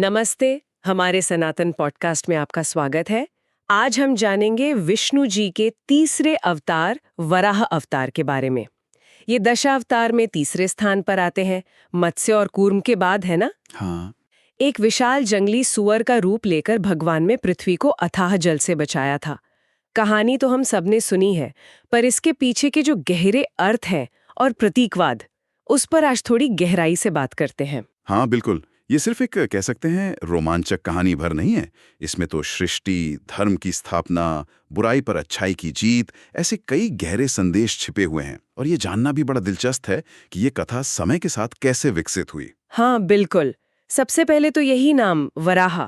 नमस्ते। हमारे सनातन पॉडकास्ट में आपका स्वागत है। आज हम जानेंगे विष्णु जी के तीसरे अवतार वराह अवतार के बारे में। ये दशावतार में तीसरे स्थान पर आते हैं, मत्स्य और कूर्म के बाद, है ना? हाँ। एक विशाल जंगली सुअर का रूप लेकर भगवान ने पृथ्वी को अथाह जल से बचाया था। कहानी तो हम सबने सुनी है, पर इसके पीछे के जो गहरे अर्थ हैं और प्रतीकवाद, उस पर आज थोड़ी गहराई से बात करते हैं। हाँ, बिल्कुल। ये सिर्फ एक कह सकते हैं रोमांचक कहानी भर नहीं है। इसमें तो सृष्टि, धर्म की स्थापना, बुराई पर अच्छाई की जीत, ऐसे कई गहरे संदेश छिपे हुए हैं। और ये जानना भी बड़ा दिलचस्प है कि ये कथा समय के साथ कैसे विकसित हुई। हाँ, बिल्कुल। सबसे पहले तो यही नाम वराह,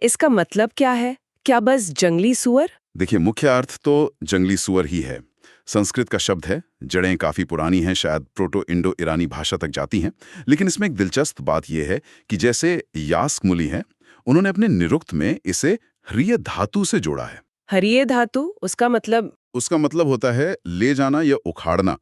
इसका मतलब क्या है? क्या बस जंगली सुअर? देखिए, मुख्य अर्थ तो जंगली सुअर ही है। संस्कृत का शब्द है, जड़ें काफी पुरानी हैं, शायद प्रोटो इंडो ईरानी भाषा तक जाती हैं। लेकिन इसमें एक दिलचस्प बात यह है कि जैसे यास्क मुनि हैं, उन्होंने अपने निरुक्त में इसे ह्रिय धातु से जोड़ा है। हरिये धातु, उसका मतलब? उसका मतलब होता है ले जाना या उखाड़ना।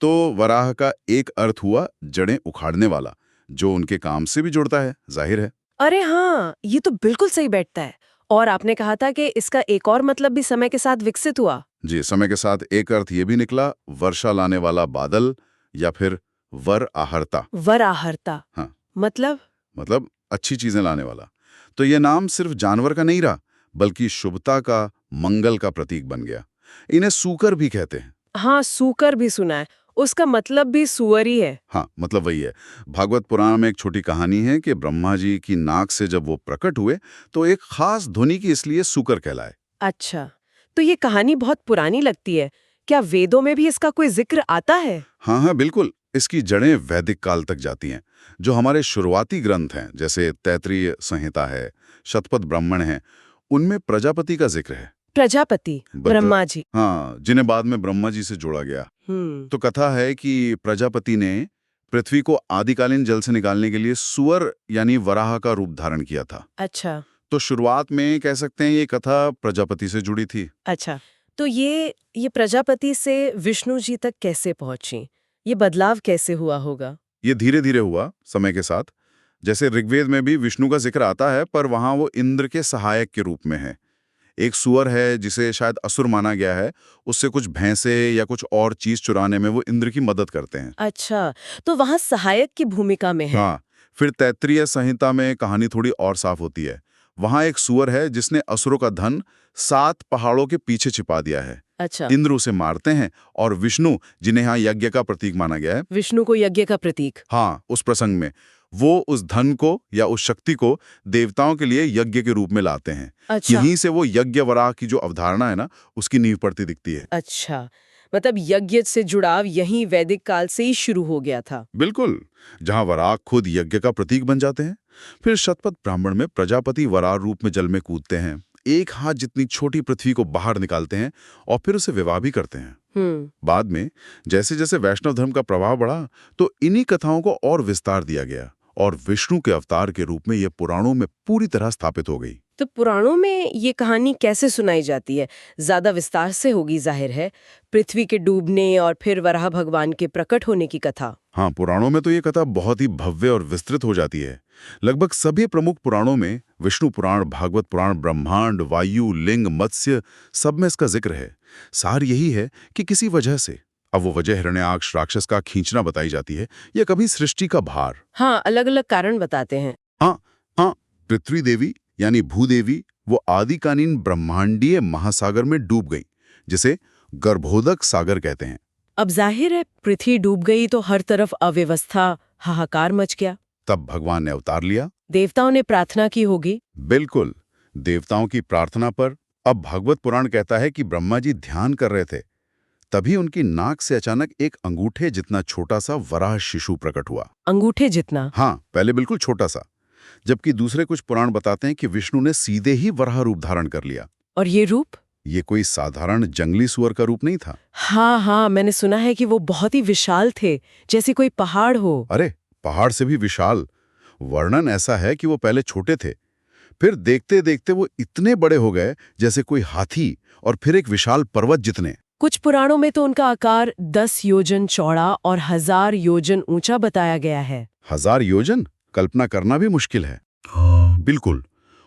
तो वराह का एक अर्थ हुआ जड़ें उखाड़ने वाला, जो उनके काम से भी जुड़ता है, जाहिर है। अरे हाँ, ये तो बिल्कुल सही बैठता है। और आपने कहा था कि इसका एक और मतलब भी समय के साथ विकसित हुआ। जी, समय के साथ एक अर्थ ये भी निकला, वर्षा लाने वाला बादल या फिर वर आहर्ता। वराहर्ता हाँ, मतलब? अच्छी चीजें लाने वाला। तो ये नाम सिर्फ जानवर का नहीं रहा, बल्कि शुभता का, मंगल का प्रतीक बन गया। इन्हें सूकर भी कहते हैं। हाँ, सूकर भी सुना है। उसका मतलब भी सुअर ही है। हाँ, मतलब वही है। भागवत पुराण में एक छोटी कहानी है कि ब्रह्मा जी की नाक से जब वो प्रकट हुए तो एक खास ध्वनि की, इसलिए सूकर कहलाए। अच्छा, तो ये कहानी बहुत पुरानी लगती है। क्या वेदों में भी इसका कोई जिक्र आता है? हाँ हाँ, बिल्कुल। इसकी जड़ें वैदिक काल तक जाती हैं। जो हमारे शुरुआती ग्रंथ हैं, जैसे तैत्तिरीय संहिता है, शतपथ ब्राह्मण है, उनमें प्रजापति का जिक्र है। प्रजापति, ब्रह्मा जी। हाँ, जिन्हें बाद में ब्रह्मा जी से जोड़ा गया। तो कथा है कि प्रजापति ने पृथ्वी को आदिकालीन जल से निकालने के लिए सुअर यानी वराह का रूप धारण किया था। अच्छा। तो शुरुआत में कह सकते हैं ये कथा प्रजापति से जुड़ी थी। अच्छा, तो ये प्रजापति से विष्णु जी तक कैसे पहुंची? ये बदलाव कैसे हुआ होगा? ये धीरे धीरे हुआ समय के साथ। जैसे ऋग्वेद में भी विष्णु का जिक्र आता है, पर वहां वो इंद्र के सहायक के रूप में है। एक सुअर है जिसे शायद असुर माना गया है, उससे कुछ भैंसे या कुछ और चीज चुराने में वो इंद्र की मदद करते हैं। अच्छा, तो वहाँ सहायक की भूमिका में है। हाँ, फिर तैत्तिरीय संहिता में कहानी थोड़ी और साफ होती है। वहां एक सुअर है जिसने असुरों का धन 7 पहाड़ों के पीछे छिपा दिया है। अच्छा, इंद्र उसे मारते हैं और विष्णु, जिन्हें यहाँ यज्ञ का प्रतीक माना गया है, विष्णु को यज्ञ का प्रतीक। हाँ, उस प्रसंग में वो उस धन को या उस शक्ति को देवताओं के लिए यज्ञ के रूप में लाते हैं। अच्छा। यहीं से वो यज्ञ वराह की जो अवधारणा है ना, उसकी नींव पड़ती दिखती है। अच्छा, मतलब यज्ञ से जुड़ाव यहीं वैदिक काल से ही शुरू हो गया था। बिल्कुल, जहां वराह खुद यज्ञ का प्रतीक बन जाते हैं। फिर शतपथ ब्राह्मण में प्रजापति वराह रूप में जल में कूदते हैं, एक हाथ जितनी छोटी पृथ्वी को बाहर निकालते हैं और फिर उसे विवाह भी करते हैं। बाद में जैसे जैसे वैष्णव धर्म का प्रभाव बढ़ा, तो इन्हीं कथाओं को और विस्तार दिया गया और विष्णु के अवतार के रूप में ये पुराणों में पूरी तरह स्थापित हो गई। तो पुराणों में ये कहानी कैसे सुनाई जाती है? ज्यादा विस्तार से होगी, जाहिर है। पृथ्वी के डूबने और फिर वराह भगवान के प्रकट होने की कथा। हाँ, पुराणों में तो ये कथा बहुत ही भव्य और विस्तृत हो जाती है। लगभग सभी प्रमुख पुराणों में, विष्णु पुराण, भागवत पुराण, ब्रह्मांड, वायु, लिंग, मत्स्य, सब में इसका जिक्र है। सार यही है कि किसी वजह से, अब वो वजह हिरण्याक्ष राक्षस का खींचना बताई जाती है या कभी सृष्टि का भार। हाँ, अलग अलग कारण बताते हैं। हाँ हाँ, पृथ्वी देवी यानी भूदेवी वो आदिकालीन ब्रह्मांडीय महासागर में डूब गई, जिसे गर्भोदक सागर कहते हैं। अब जाहिर है, पृथ्वी डूब गई तो हर तरफ अव्यवस्था, हाहाकार मच गया। तब भगवान ने अवतार लिया। देवताओं ने प्रार्थना की होगी। बिल्कुल, देवताओं की प्रार्थना पर अब भागवत पुराण कहता है कि ब्रह्मा जी ध्यान कर रहे थे, तभी उनकी नाक से अचानक एक अंगूठे जितना छोटा सा वराह शिशु प्रकट हुआ। अंगूठे जितना? हाँ, पहले बिल्कुल छोटा सा। जबकि दूसरे कुछ पुराण बताते हैं कि विष्णु ने सीधे ही वराह रूप धारण कर लिया। और ये रूप? ये कोई साधारण जंगली सुअर का रूप नहीं था। हाँ हाँ, मैंने सुना है कि वो बहुत ही विशाल थे, जैसे कोई पहाड़ हो। अरे, पहाड़ से भी विशाल। वर्णन ऐसा है कि वो पहले छोटे थे, फिर देखते देखते वो इतने बड़े हो गए जैसे कोई हाथी, और फिर एक विशाल पर्वत जितने। कुछ पुराणों में तो उनका आकार 10 योजन चौड़ा और 1000 योजन ऊंचा बताया गया है। 1000 योजन? कल्पना करना भी मुश्किल है। बिल्कुल।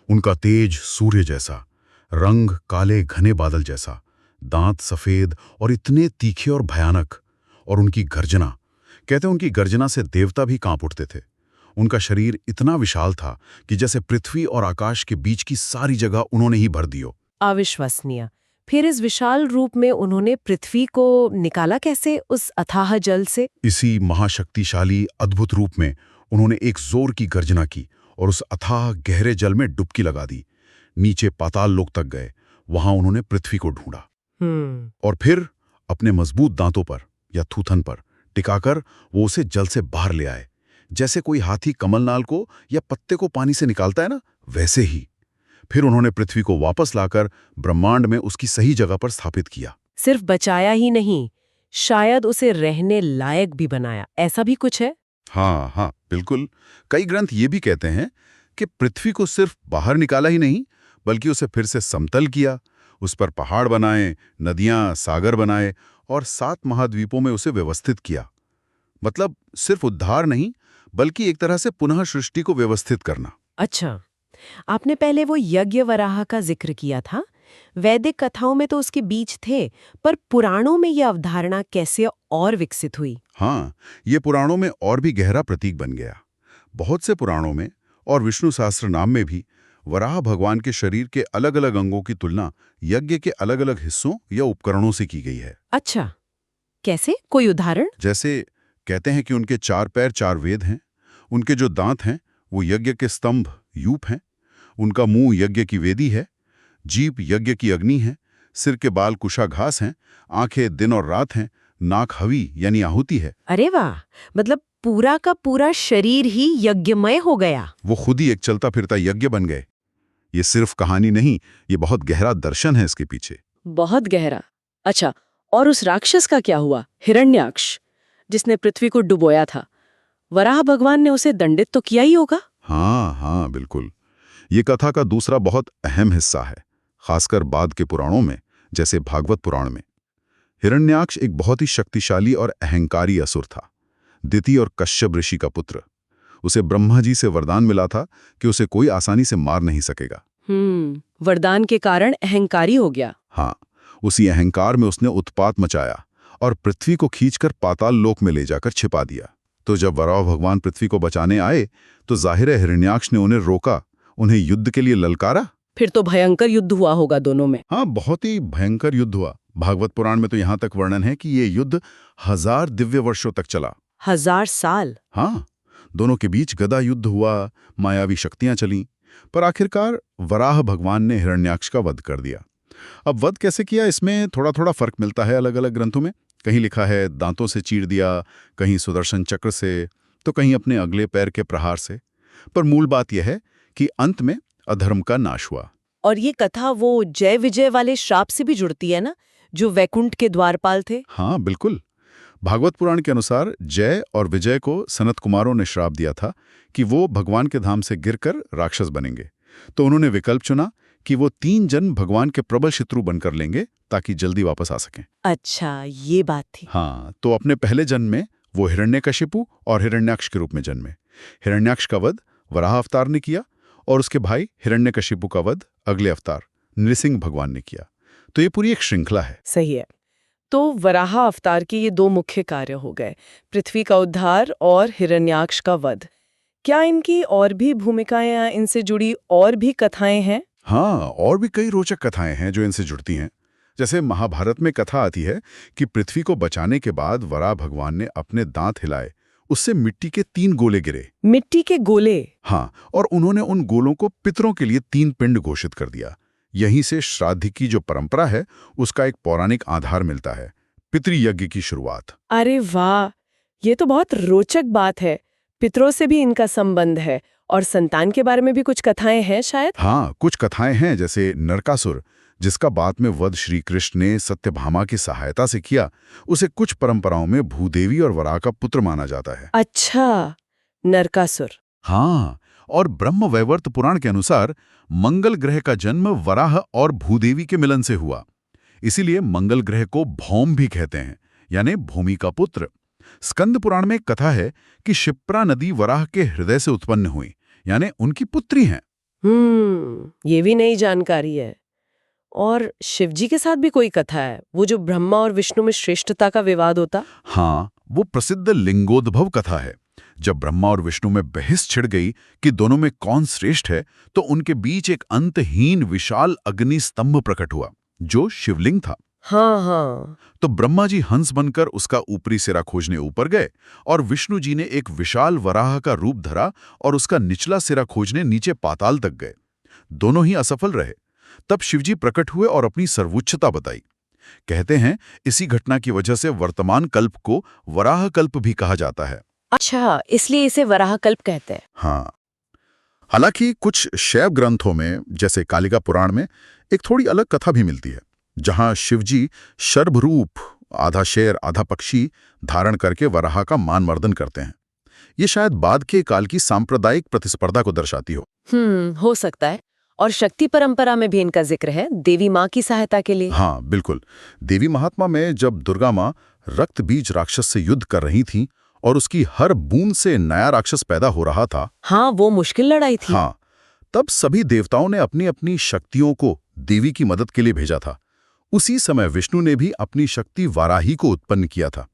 उनका तेज सूर्य जैसा, रंग काले घने बादल जैसा, दांत सफेद और इतने तीखे और भयानक। और उनकी गर्जना, कहते हैं उनकी गर्जना से देवता भी कांप उठते थे। उनका शरीर इतना विशाल था कि जैसे पृथ्वी और आकाश के बीच की सारी जगह उन्होंने ही भर दी हो। अविश्वसनीय। फिर इस विशाल रूप में उन्होंने पृथ्वी को निकाला कैसे उस अथाह जल से? इसी महाशक्तिशाली अद्भुत रूप में उन्होंने एक जोर की गर्जना की और उस अथाह गहरे जल में डुबकी लगा दी। नीचे पाताल लोक तक गए, वहां उन्होंने पृथ्वी को ढूंढा और फिर अपने मजबूत दांतों पर या थूथन पर टिकाकर वो उसे जल से बाहर ले आए। जैसे कोई हाथी कमलनाल को या पत्ते को पानी से निकालता है ना, वैसे ही। फिर उन्होंने पृथ्वी को वापस लाकर ब्रह्मांड में उसकी सही जगह पर स्थापित किया। सिर्फ बचाया ही नहीं, शायद उसे रहने लायक भी बनाया, ऐसा भी कुछ है? हाँ हाँ, बिल्कुल। कई ग्रंथ ये भी कहते हैं कि पृथ्वी को सिर्फ बाहर निकाला ही नहीं, बल्कि उसे फिर से समतल किया, उस पर पहाड़ बनाए, नदियां, सागर बनाए और 7 महाद्वीपों में उसे व्यवस्थित किया। मतलब सिर्फ उद्धार नहीं, बल्कि एक तरह से पुनः सृष्टि को व्यवस्थित करना। अच्छा, आपने पहले वो यज्ञ वराह का जिक्र किया था। वैदिक कथाओं में तो उसके बीज थे, पर पुराणों में यह अवधारणा कैसे और विकसित हुई? हाँ, ये पुराणों में और भी गहरा प्रतीक बन गया। बहुत से पुराणों में और विष्णु सहस्त्र नाम में भी वराह भगवान के शरीर के अलग अलग अंगों की तुलना यज्ञ के अलग अलग हिस्सों या उपकरणों से की गई है। अच्छा, कैसे? कोई उदाहरण? जैसे कहते हैं कि उनके 4 पैर 4 वेद हैं, उनके जो दांत हैं वो यज्ञ के स्तंभ यूप हैं, उनका मुंह यज्ञ की वेदी है, जीभ यज्ञ की अग्नि है, सिर के बाल कुशाघास हैं, आंखें दिन और रात हैं, नाक हवी यानी आहुति है। अरे वाह, मतलब पूरा का पूरा शरीर ही यज्ञमय हो गया। वो खुद ही एक चलता फिरता यज्ञ बन गए। ये सिर्फ कहानी नहीं, ये बहुत गहरा दर्शन है इसके पीछे। बहुत गहरा। अच्छा, और उस राक्षस का क्या हुआ, हिरण्याक्ष, जिसने पृथ्वी को डुबोया था? वराह भगवान ने उसे दंडित तो किया ही होगा। हाँ हाँ, बिल्कुल। ये कथा का दूसरा बहुत अहम हिस्सा है, खासकर बाद के पुराणों में, जैसे भागवत पुराण में। हिरण्याक्ष एक बहुत ही शक्तिशाली और अहंकारी असुर था, दिति और कश्यप ऋषि का पुत्र। उसे ब्रह्मा जी से वरदान मिला था कि उसे कोई आसानी से मार नहीं सकेगा। वरदान के कारण अहंकारी हो गया। हाँ, उसी अहंकार में उसने उत्पात मचाया और पृथ्वी को खींचकर पाताल लोक में ले जाकर छिपा दिया। तो जब वराह भगवान पृथ्वी को बचाने आए तो जाहिर है हिरण्याक्ष ने उन्हें रोका, उन्हें युद्ध के लिए ललकारा। फिर तो भयंकर युद्ध हुआ होगा दोनों में। हाँ, बहुत ही भयंकर युद्ध हुआ। भागवत पुराण में तो यहाँ तक वर्णन है कि ये युद्ध 1000 दिव्य वर्षों तक चला। 1000 साल? हाँ, दोनों के बीच गदा युद्ध हुआ, मायावी शक्तियां चलीं, पर आखिरकार वराह भगवान ने हिरण्याक्ष का वध कर दिया। अब वध कैसे किया, इसमें थोड़ा थोड़ा फर्क मिलता है अलग अलग ग्रंथों में। कहीं लिखा है दांतों से चीर दिया, कहीं सुदर्शन चक्र से, तो कहीं अपने अगले पैर के प्रहार से। पर मूल बात यह है कि अंत में अधर्म का नाश हुआ। और ये कथा वो जय विजय वाले श्राप से भी जुड़ती है ना, जो वैकुंठ के द्वारपाल थे? हाँ बिल्कुल। भागवत पुराण के अनुसार जय और विजय को सनत कुमारों ने श्राप दिया था कि वो भगवान के धाम से गिरकर राक्षस बनेंगे। तो उन्होंने विकल्प चुना कि वो 3 जन्म भगवान के प्रबल शत्रु बनकर लेंगे ताकि जल्दी वापस आ सकें। अच्छा, ये बात थी। हाँ, तो अपने पहले जन्म में वो हिरण्यकशिपु और हिरण्याक्ष के रूप में जन्मे। हिरण्याक्ष का वध वराह अवतार ने किया और उसके भाई हिरण्यकशिपु का वध अगले अवतार नृसिंह भगवान ने किया। तो ये पूरी एक श्रृंखला है। सही है। तो वराह अवतार के ये 2 मुख्य कार्य हो गए, पृथ्वी का उद्धार और हिरण्याक्ष का वध। क्या इनकी और भी भूमिकाएं या इनसे जुड़ी और भी कथाएं हैं? हाँ, और भी कई रोचक कथाएं हैं जो इनसे जुड़ती हैं। जैसे महाभारत में कथा आती है कि पृथ्वी को बचाने के बाद वराह भगवान ने अपने दांत हिलाए, उससे मिट्टी के 3 गोले गिरे। मिट्टी के गोले? हाँ, और उन्होंने उन गोलों को पितरों के लिए 3 पिंड घोषित कर दिया। यहीं से श्राद्ध की जो परंपरा है उसका एक पौराणिक आधार मिलता है, पितृयज्ञ की शुरुआत। अरे वाह, ये तो बहुत रोचक बात है। पितरों से भी इनका संबंध है और संतान के बारे में भी कुछ कथाएं हैं शायद? हाँ, कुछ कथाएं हैं, जैसे नरकासुर, जिसका बाद में वध श्री कृष्ण ने सत्यभामा की सहायता से किया। उसे कुछ परंपराओं में भूदेवी और वराह का पुत्र माना जाता है। अच्छा, नरकासुर। हाँ, और ब्रह्म वैवर्त पुराण के अनुसार मंगल ग्रह का जन्म वराह और भूदेवी के मिलन से हुआ। इसीलिए मंगल ग्रह को भौम भी कहते हैं, यानी भूमि का पुत्र। स्कंद पुराण में एक कथा है कि शिप्रा नदी वराह के हृदय से उत्पन्न हुई, यानी उनकी पुत्री हैं। ये भी नई जानकारी है। और शिवजी के साथ भी कोई कथा है, वो जो ब्रह्मा और विष्णु में श्रेष्ठता का विवाद होता? हाँ, वो प्रसिद्ध लिंगोद्भव कथा है। जब ब्रह्मा और विष्णु में बहस छिड़ गई कि दोनों में कौन श्रेष्ठ है, तो उनके बीच एक अंतहीन विशाल अग्नि स्तंभ प्रकट हुआ, जो शिवलिंग था। हाँ हाँ। तो ब्रह्मा जी हंस बनकर उसका ऊपरी सिरा खोजने ऊपर गए और विष्णु जी ने एक विशाल वराह का रूप धरा और उसका निचला सिरा खोजने नीचे पाताल तक गए। दोनों ही असफल रहे। तब शिवजी प्रकट हुए और अपनी सर्वोच्चता बताई। कहते हैं इसी घटना की वजह से वर्तमान कल्प को वराह कल्प भी कहा जाता है। अच्छा, इसलिए इसे वराह कल्प कहते हैं। हाँ, हालांकि कुछ शैव ग्रंथों में, जैसे कालिका पुराण में, एक थोड़ी अलग कथा भी मिलती है, जहां शिवजी शर्भ रूप, आधा शेर आधा पक्षी धारण करके वराह का मान मर्दन करते हैं। ये शायद बाद के काल की सांप्रदायिक प्रतिस्पर्धा को दर्शाती हो। हो सकता है। और शक्ति परंपरा में भी इनका जिक्र है, देवी माँ की सहायता के लिए। हाँ बिल्कुल, देवी महात्मा में जब दुर्गा माँ रक्त बीज राक्षस से युद्ध कर रही थीं और उसकी हर बूंद से नया राक्षस पैदा हो रहा था। हाँ, वो मुश्किल लड़ाई थी। हाँ, तब सभी देवताओं ने अपनी अपनी शक्तियों को देवी की मदद के लिए भेजा था। उसी समय विष्णु ने भी अपनी शक्ति वाराही को उत्पन्न किया था।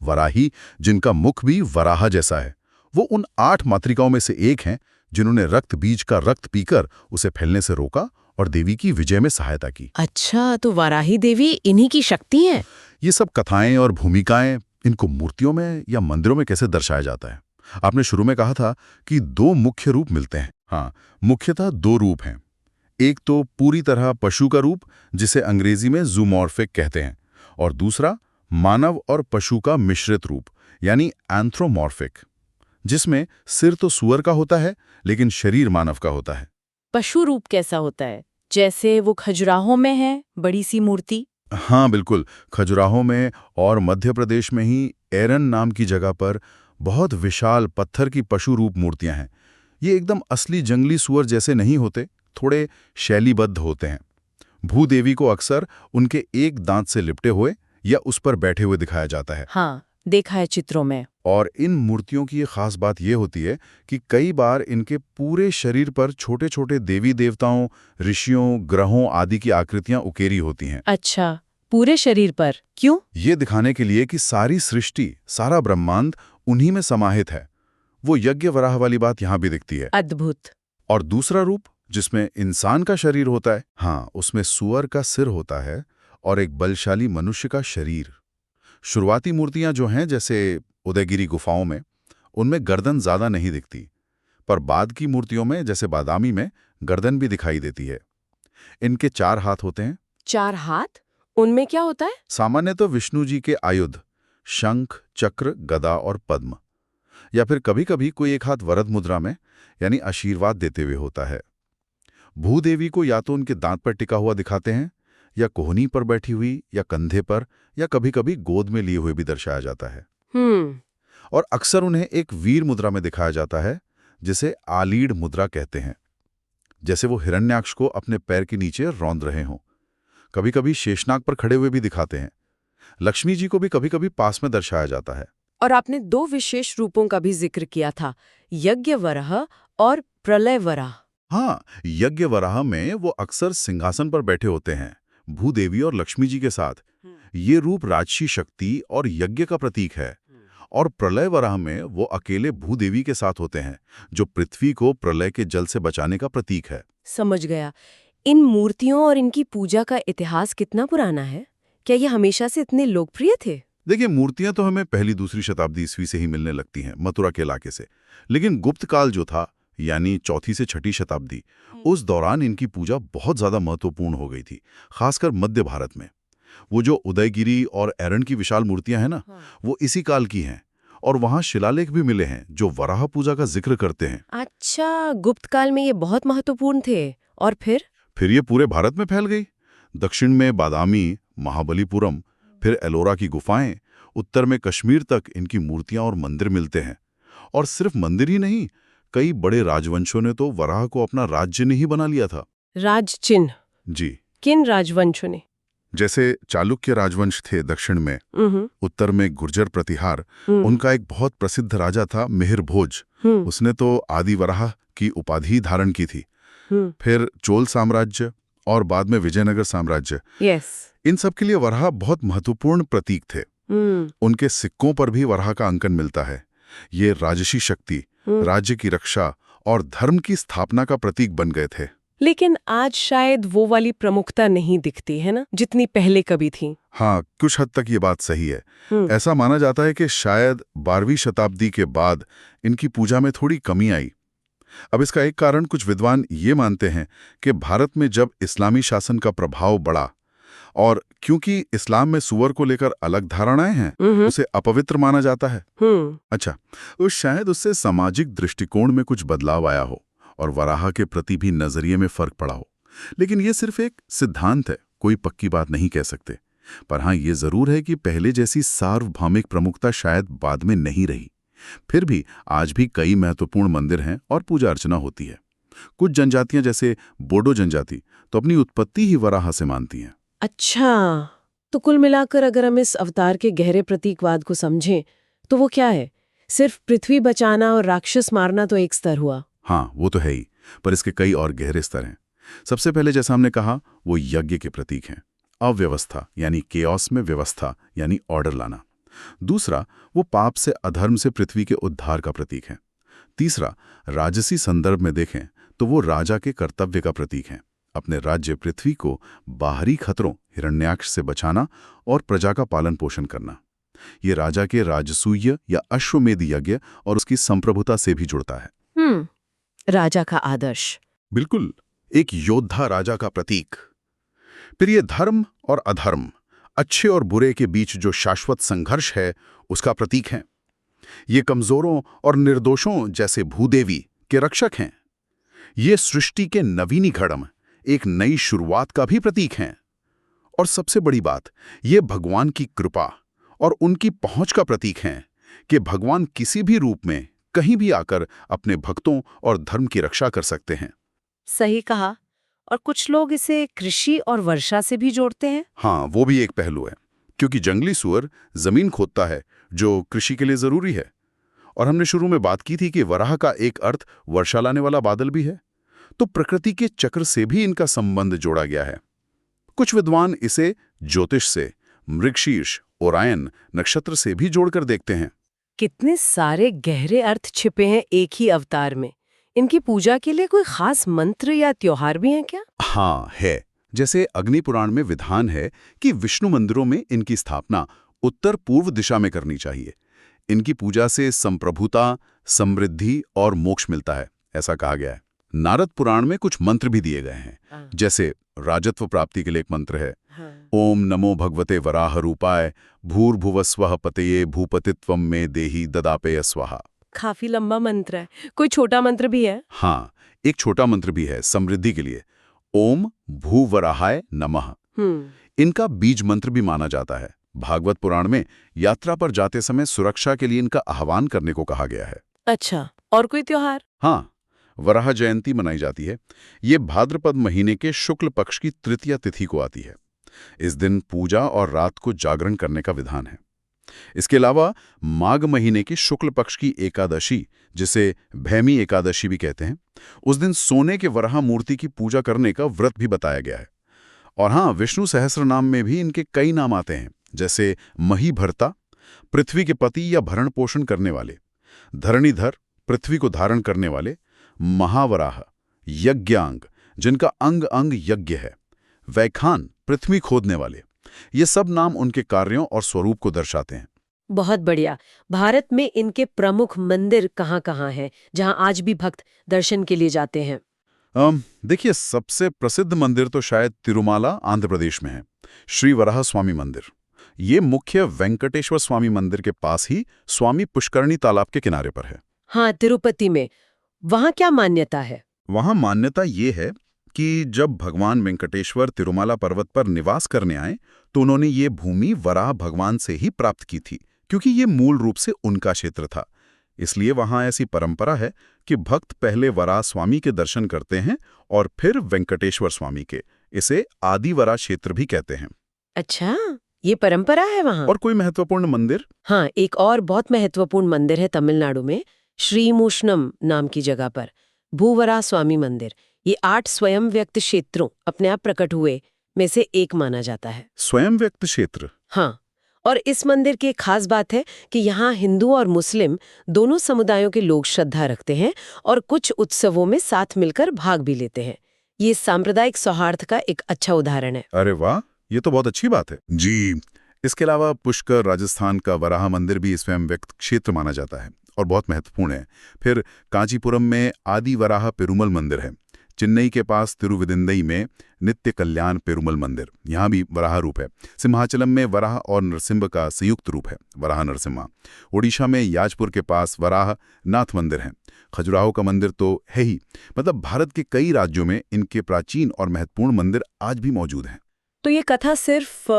वाराही, जिनका मुख भी वराह जैसा है, वो उन 8 मातृकाओं में से एक हैं जिन्होंने रक्त बीज का रक्त पीकर उसे फैलने से रोका और देवी की विजय में सहायता की। अच्छा, तो वाराही देवी इन्हीं की शक्ति है। ये सब कथाएं और भूमिकाएं, इनको मूर्तियों में या मंदिरों में कैसे दर्शाया जाता है? आपने शुरू में कहा था कि 2 मुख्य रूप मिलते हैं। हाँ, मुख्यतः 2 रूप हैं। एक तो पूरी तरह पशु का रूप, जिसे अंग्रेजी में जूमॉर्फिक कहते हैं, और दूसरा मानव और पशु का मिश्रित रूप, यानी एंथ्रोमॉर्फिक, जिसमें सिर तो सूअर का होता है लेकिन शरीर मानव का होता है। पशु रूप कैसा होता है? जैसे वो खजुराहो में है, बड़ी सी मूर्ति। हाँ बिल्कुल, खजुराहो में और मध्य प्रदेश में ही एरन नाम की जगह पर बहुत विशाल पत्थर की पशु रूप मूर्तियां हैं। ये एकदम असली जंगली सूअर जैसे नहीं होते, थोड़े शैलीबद्ध होते हैं। भूदेवी को अक्सर उनके एक दांत से लिपटे हुए या उस पर बैठे हुए दिखाया जाता है। हाँ, देखा है चित्रों में। और इन मूर्तियों की ये खास बात ये होती है कि कई बार इनके पूरे शरीर पर छोटे छोटे देवी देवताओं, ऋषियों, ग्रहों आदि की आकृतियां उकेरी होती हैं। अच्छा, पूरे शरीर पर क्यों? ये दिखाने के लिए कि सारी सृष्टि, सारा ब्रह्मांड उन्हीं में समाहित है। वो यज्ञ वराह वाली बात यहाँ भी दिखती है। अद्भुत। और दूसरा रूप, जिसमें इंसान का शरीर होता है, हाँ, उसमें सूअर का सिर होता है और एक बलशाली मनुष्य का शरीर। शुरुआती मूर्तियां जो हैं, जैसे उदयगिरी गुफाओं में, उनमें गर्दन ज्यादा नहीं दिखती, पर बाद की मूर्तियों में, जैसे बादामी में, गर्दन भी दिखाई देती है। इनके 4 हाथ होते हैं। 4 हाथ? उनमें क्या होता है? सामान्यतः विष्णु जी के आयुध, शंख, चक्र, गदा और पद्म, या फिर कभी-कभी कोई एक हाथ वरद मुद्रा में, यानी आशीर्वाद देते हुए होता है। भूदेवी को या तो उनके दांत पर टिका हुआ दिखाते हैं, या कोहनी पर बैठी हुई, या कंधे पर, या कभी-कभी गोद में लिए हुए भी दर्शाया जाता है। और अक्सर उन्हें एक वीर मुद्रा में दिखाया जाता है, जिसे आलीढ़ मुद्रा कहते हैं, जैसे वो हिरण्याक्ष को अपने पैर के नीचे रौंद रहे हों। कभी-कभी शेषनाग पर खड़े हुए भी दिखाते हैं। लक्ष्मी जी को भी कभी-कभी पास में दर्शाया जाता है। और आपने 2 विशेष रूपों का भी जिक्र किया था, यज्ञ वराह और प्रलय वराह। हाँ, यज्ञ वराह में वो अक्सर सिंहासन पर बैठे होते हैं, भूदेवी और लक्ष्मी जी के साथ। ये रूप राजसी शक्ति और यज्ञ का प्रतीक है। और प्रलय वराह में वो अकेले भूदेवी के साथ होते हैं, जो पृथ्वी को प्रलय के जल से बचाने का प्रतीक है। समझ गया। इन मूर्तियों और इनकी पूजा का इतिहास कितना पुराना है? क्या ये हमेशा से इतने लोकप्रिय थे? देखिए, मूर्तियां तो हमें पहली दूसरी शताब्दी ईस्वी से ही मिलने लगती हैं, मथुरा के इलाके से। लेकिन गुप्त काल जो था, यानी 4वीं से 6वीं शताब्दी, उस दौरान इनकी पूजा बहुत ज्यादा महत्वपूर्ण हो गई थी, खासकर मध्य भारत में। वो जो उदयगिरी और एरन की विशाल मूर्तियां हैं ना, वो इसी काल की हैं। और वहां शिलालेख भी मिले हैं जो वराह पूजा का जिक्र करते हैं। अच्छा, गुप्त काल में ये बहुत महत्वपूर्ण थे। और फिर ये पूरे भारत में फैल गई। दक्षिण में बादामी, महाबलीपुरम, फिर एलोरा की गुफाएं, उत्तर में कश्मीर तक इनकी मूर्तियां और मंदिर मिलते हैं। और सिर्फ मंदिर ही नहीं, कई बड़े राजवंशों ने तो वराह को अपना राज्य नहीं बना लिया था। राज चिन्ह? जी। किन राजवंशों ने? जैसे चालुक्य राजवंश थे दक्षिण में, उत्तर में गुर्जर प्रतिहार। उनका एक बहुत प्रसिद्ध राजा था मिहिर भोज। उसने तो आदि वराह की उपाधि धारण की थी। फिर चोल साम्राज्य और बाद में विजयनगर साम्राज्य, यस। इन सब के लिए वराह बहुत महत्वपूर्ण प्रतीक थे। उनके सिक्कों पर भी वराह का अंकन मिलता है। ये राजसी शक्ति, राज्य की रक्षा और धर्म की स्थापना का प्रतीक बन गए थे। लेकिन आज शायद वो वाली प्रमुखता नहीं दिखती है ना, जितनी पहले कभी थी। हाँ, कुछ हद तक ये बात सही है। ऐसा माना जाता है कि शायद 12वीं शताब्दी के बाद इनकी पूजा में थोड़ी कमी आई। अब इसका एक कारण कुछ विद्वान ये मानते हैं कि भारत में जब इस्लामी शासन का प्रभाव बढ़ा और क्योंकि इस्लाम में सूअर को लेकर अलग धारणाएं हैं, उसे अपवित्र माना जाता है। अच्छा, तो शायद उससे सामाजिक दृष्टिकोण में कुछ बदलाव आया हो और वराह के प्रति भी नजरिए में फर्क पड़ा हो। लेकिन ये सिर्फ एक सिद्धांत है, कोई पक्की बात नहीं कह सकते। पर हाँ, ये जरूर है कि पहले जैसी सार्वभौमिक प्रमुखता शायद बाद में नहीं रही। फिर भी आज भी कई महत्वपूर्ण मंदिर हैं और पूजा अर्चना होती है। कुछ जनजातियां जैसे बोडो जनजाति तो अपनी उत्पत्ति ही वराह से मानती हैं। अच्छा, तो कुल मिलाकर अगर हम इस अवतार के गहरे प्रतीकवाद को समझें तो वो क्या है? सिर्फ पृथ्वी बचाना और राक्षस मारना तो एक स्तर हुआ। हाँ, वो तो है ही, पर इसके कई और गहरे स्तर हैं। सबसे पहले जैसा हमने कहा, वो यज्ञ के प्रतीक हैं। अव्यवस्था यानी केओस में व्यवस्था यानी ऑर्डर लाना। दूसरा, वो पाप से अधर्म से पृथ्वी के उद्धार का प्रतीक है। तीसरा, राजसी संदर्भ में देखें तो वो राजा के कर्तव्य का प्रतीक है, अपने राज्य पृथ्वी को बाहरी खतरों हिरण्याक्ष से बचाना और प्रजा का पालन पोषण करना। ये राजा के राजसूय या अश्वमेध यज्ञ और उसकी संप्रभुता से भी जुड़ता है। राजा का आदर्श, बिल्कुल, एक योद्धा राजा का प्रतीक। फिर ये धर्म और अधर्म, अच्छे और बुरे के बीच जो शाश्वत संघर्ष है, उसका प्रतीक है। ये कमजोरों और निर्दोषों जैसे भूदेवी के रक्षक हैं। ये सृष्टि के नवीनीकरण, एक नई शुरुआत का भी प्रतीक हैं। और सबसे बड़ी बात, ये भगवान की कृपा और उनकी पहुंच का प्रतीक हैं कि भगवान किसी भी रूप में कहीं भी आकर अपने भक्तों और धर्म की रक्षा कर सकते हैं। सही कहा। और कुछ लोग इसे कृषि और वर्षा से भी जोड़ते हैं। हाँ, वो भी एक पहलू है, क्योंकि जंगली सूअर जमीन खोदता है, जो कृषि के लिए जरूरी है। और हमने शुरू में बात की थी कि वराह का एक अर्थ वर्षा लाने वाला बादल भी है, तो प्रकृति के चक्र से भी इनका संबंध जोड़ा गया है। कुछ विद्वान इसे ज्योतिष से, मृगशीर्ष, ओरायन नक्षत्र से भी जोड़कर देखते हैं। कितने सारे गहरे अर्थ छिपे हैं एक ही अवतार में। इनकी पूजा के लिए कोई खास मंत्र या त्योहार भी हैं क्या? हाँ, है। जैसे अग्नि पुराण में विधान है कि विष्णु मंदिरों में इनकी स्थापना उत्तर पूर्व दिशा में करनी चाहिए। इनकी पूजा से संप्रभुता, समृद्धि और मोक्ष मिलता है, ऐसा कहा गया है। नारद पुराण में कुछ मंत्र भी दिए गए हैं, जैसे राजत्व प्राप्ति के लिए एक मंत्र है, ओम नमो भगवते वराह रूपाय भूर्भुवस्वः पतये भूपतित्वम में देहि ददापेय स्वाहा। काफी लंबा मंत्र है। कोई छोटा मंत्र भी है? हाँ, एक छोटा मंत्र भी है समृद्धि के लिए, ओम भूवराहाय नमः। इनका बीज मंत्र भी माना जाता है। भागवत पुराण में यात्रा पर जाते समय सुरक्षा के लिए इनका आह्वान करने को कहा गया है। अच्छा, और कोई त्योहार? हाँ, वराह जयंती मनाई जाती है। ये भाद्रपद महीने के शुक्ल पक्ष की तृतीया तिथि को आती है। इस दिन पूजा और रात को जागरण करने का विधान है। इसके अलावा माघ महीने की शुक्ल पक्ष की एकादशी, जिसे भैमी एकादशी भी कहते हैं, उस दिन सोने के वराह मूर्ति की पूजा करने का व्रत भी बताया गया है। और हाँ, विष्णु सहस्त्र नाम में भी इनके कई नाम आते हैं, जैसे महीभर्ता, पृथ्वी के पति या भरण पोषण करने वाले, धरणीधर, पृथ्वी को धारण करने वाले, महावराह, यज्ञांग, जिनका अंग अंग यज्ञ है, वैखान, पृथ्वी खोदने वाले। ये सब नाम उनके कार्यों और स्वरूप को दर्शाते हैं। बहुत बढ़िया। भारत में इनके प्रमुख मंदिर कहाँ-कहाँ हैं, जहां आज भी भक्त दर्शन के लिए जाते हैं? देखिए, सबसे प्रसिद्ध मंदिर तो शायद तिरुमाला, आंध्र प्रदेश में है, श्री वराह स्वामी मंदिर। ये मुख्य वेंकटेश्वर स्वामी मंदिर के पास ही स्वामी पुष्करणी तालाब के किनारे पर है। हाँ, तिरुपति में। वहां क्या मान्यता है? वहां मान्यता ये है कि जब भगवान वेंकटेश्वर तिरुमाला पर्वत पर निवास करने आए तो उन्होंने ये भूमि वराह भगवान से ही प्राप्त की थी, क्योंकि ये मूल रूप से उनका क्षेत्र था। इसलिए वहां ऐसी परंपरा है कि भक्त पहले वराह स्वामी के दर्शन करते हैं और फिर वेंकटेश्वर स्वामी के। इसे आदिवरा क्षेत्र भी कहते हैं। अच्छा, ये परंपरा है वहां। और कोई महत्वपूर्ण मंदिर? हाँ, एक और बहुत महत्वपूर्ण मंदिर है तमिलनाडु में, श्रीमुष्णम नाम की जगह पर, भूवराह स्वामी मंदिर। ये 8 स्वयं व्यक्त क्षेत्रों अपने आप प्रकट हुए में से एक माना जाता है। स्वयं व्यक्त क्षेत्र। हाँ, और इस मंदिर की एक खास बात है कि यहाँ हिंदू और मुस्लिम दोनों समुदायों के लोग श्रद्धा रखते हैं और कुछ उत्सवों में साथ मिलकर भाग भी लेते हैं। ये सांप्रदायिक सौहार्द का एक अच्छा उदाहरण है। अरे वाह, ये तो बहुत अच्छी बात है जी। इसके अलावा पुष्कर, राजस्थान का वराह मंदिर भी स्वयं व्यक्त क्षेत्र माना जाता है और बहुत महत्वपूर्ण है। फिर कांचीपुरम में आदि वराह पेरुमल मंदिर है। चेन्नई के पास तिरुविदिंदई में नित्य कल्याण पेरुमल मंदिर, यहाँ भी वराह रूप है। सिंहाचलम में वराह और नरसिम्हा का संयुक्त रूप है, वराह नरसिम्हा। ओडिशा में याजपुर के पास वराह नाथ मंदिर है। खजुराहो का मंदिर तो है ही। मतलब भारत के कई राज्यों में इनके प्राचीन और महत्वपूर्ण मंदिर आज भी मौजूद हैं। तो ये कथा सिर्फ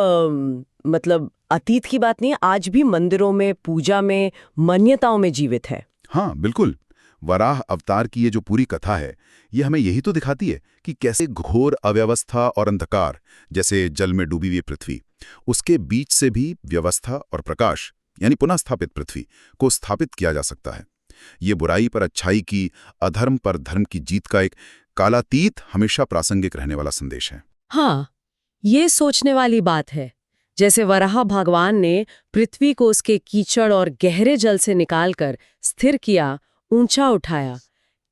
मतलब अतीत की बात नहीं, आज भी मंदिरों में, पूजा में, मान्यताओं में जीवित है। हाँ बिल्कुल। वराह अवतार की ये जो पूरी कथा है, ये हमें यही तो दिखाती है कि कैसे घोर अव्यवस्था और अंधकार, जैसे जल में डूबी हुई पृथ्वी, उसके बीच से भी व्यवस्था और प्रकाश यानी पुनः स्थापित पृथ्वी को स्थापित किया जा सकता है। ये बुराई पर अच्छाई की, अधर्म पर धर्म की जीत का एक कालातीत, हमेशा प्रासंगिक रहने वाला संदेश है। हाँ, ये सोचने वाली बात है। जैसे वराह भगवान ने पृथ्वी को उसके कीचड़ और गहरे जल से निकालकर स्थिर किया, ऊंचा उठाया,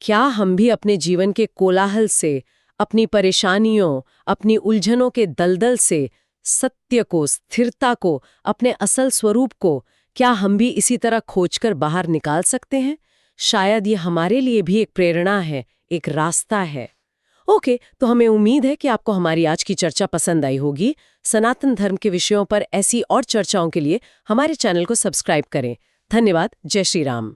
क्या हम भी अपने जीवन के कोलाहल से, अपनी परेशानियों, अपनी उलझनों के दलदल से सत्य को, स्थिरता को, अपने असल स्वरूप को, क्या हम भी इसी तरह खोजकर बाहर निकाल सकते हैं? शायद ये हमारे लिए भी एक प्रेरणा है, एक रास्ता है। ओके, तो हमें उम्मीद है कि आपको हमारी आज की चर्चा पसंद आई होगी। सनातन धर्म के विषयों पर ऐसी और चर्चाओं के लिए हमारे चैनल को सब्सक्राइब करें। धन्यवाद। जय श्री राम।